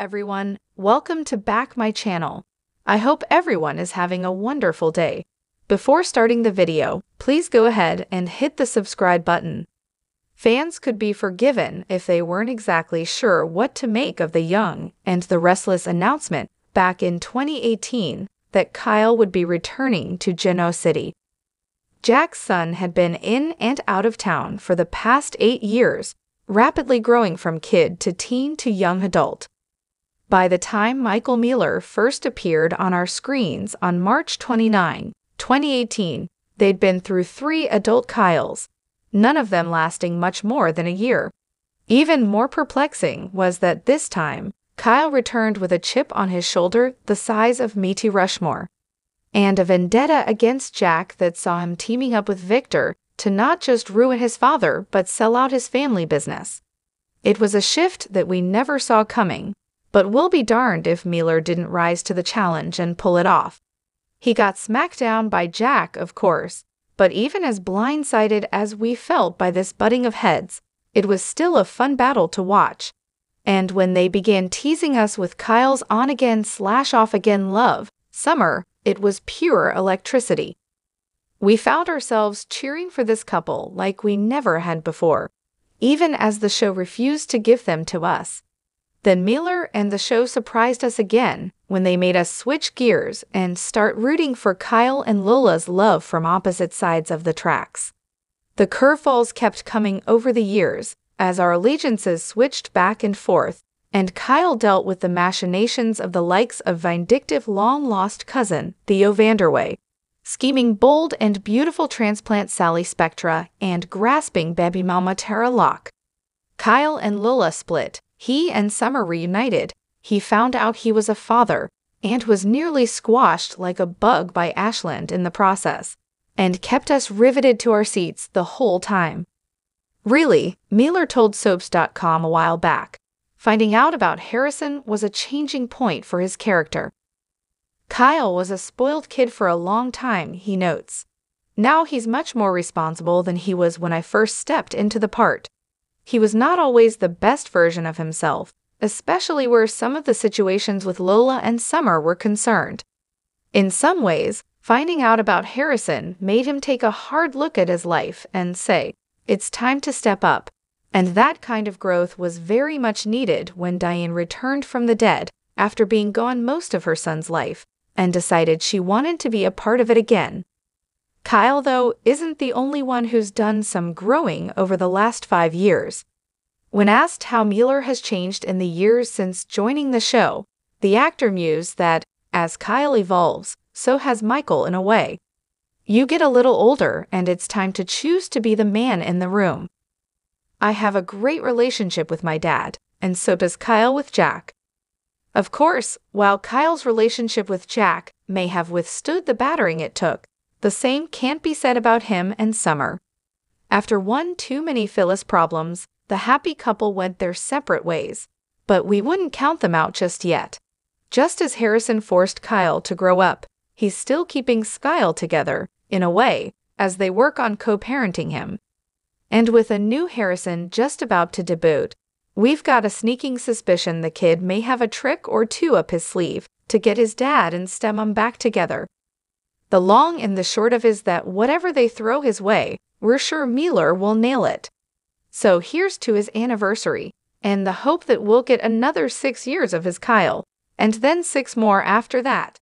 everyone, welcome to back my channel. I hope everyone is having a wonderful day. Before starting the video, please go ahead and hit the subscribe button. Fans could be forgiven if they weren't exactly sure what to make of the Young and the Restless announcement back in 2018 that Kyle would be returning to Genoa City. Jack's son had been in and out of town for the past 8 years, rapidly growing from kid to teen to young adult. By the time Michael Miller first appeared on our screens on March 29, 2018, they'd been through 3 adult Kyles, none of them lasting much more than a year. Even more perplexing was that this time, Kyle returned with a chip on his shoulder the size of Mount Rushmore, and a vendetta against Jack that saw him teaming up with Victor to not just ruin his father but sell out his family business. It was a shift that we never saw coming, but we'll be darned if Miller didn't rise to the challenge and pull it off. He got smacked down by Jack, of course, but even as blindsided as we felt by this butting of heads, it was still a fun battle to watch. And when they began teasing us with Kyle's on-again/off-again love, Summer, it was pure electricity. We found ourselves cheering for this couple like we never had before, even as the show refused to give them to us. Then Miller and the show surprised us again when they made us switch gears and start rooting for Kyle and Lola's love from opposite sides of the tracks. The curveballs kept coming over the years as our allegiances switched back and forth, and Kyle dealt with the machinations of the likes of vindictive long-lost cousin Theo Vanderway, scheming bold and beautiful transplant Sally Spectra, and grasping baby mama Tara Locke. Kyle and Lola split. He and Summer reunited. He found out he was a father, and was nearly squashed like a bug by Ashland in the process, and kept us riveted to our seats the whole time. Really, Miller told Soaps.com a while back, finding out about Harrison was a changing point for his character. Kyle was a spoiled kid for a long time, he notes. Now he's much more responsible than he was when I first stepped into the part. He was not always the best version of himself, especially where some of the situations with Lola and Summer were concerned. In some ways, finding out about Harrison made him take a hard look at his life and say, "It's time to step up." And that kind of growth was very much needed when Diane returned from the dead after being gone most of her son's life, and decided she wanted to be a part of it again. Kyle, though, isn't the only one who's done some growing over the last 5 years. When asked how Miller has changed in the years since joining the show, the actor mused that, as Kyle evolves, so has Michael in a way. You get a little older and it's time to choose to be the man in the room. I have a great relationship with my dad, and so does Kyle with Jack. Of course, while Kyle's relationship with Jack may have withstood the battering it took, the same can't be said about him and Summer. After one too many Phyllis problems, the happy couple went their separate ways, but we wouldn't count them out just yet. Just as Harrison forced Kyle to grow up, he's still keeping Skyle together, in a way, as they work on co-parenting him. And with a new Harrison just about to debut, we've got a sneaking suspicion the kid may have a trick or two up his sleeve to get his dad and stepmom back together. The long and the short of is that whatever they throw his way, we're sure Miller will nail it. So here's to his anniversary, and the hope that we'll get another 6 years of his Kyle, and then 6 more after that.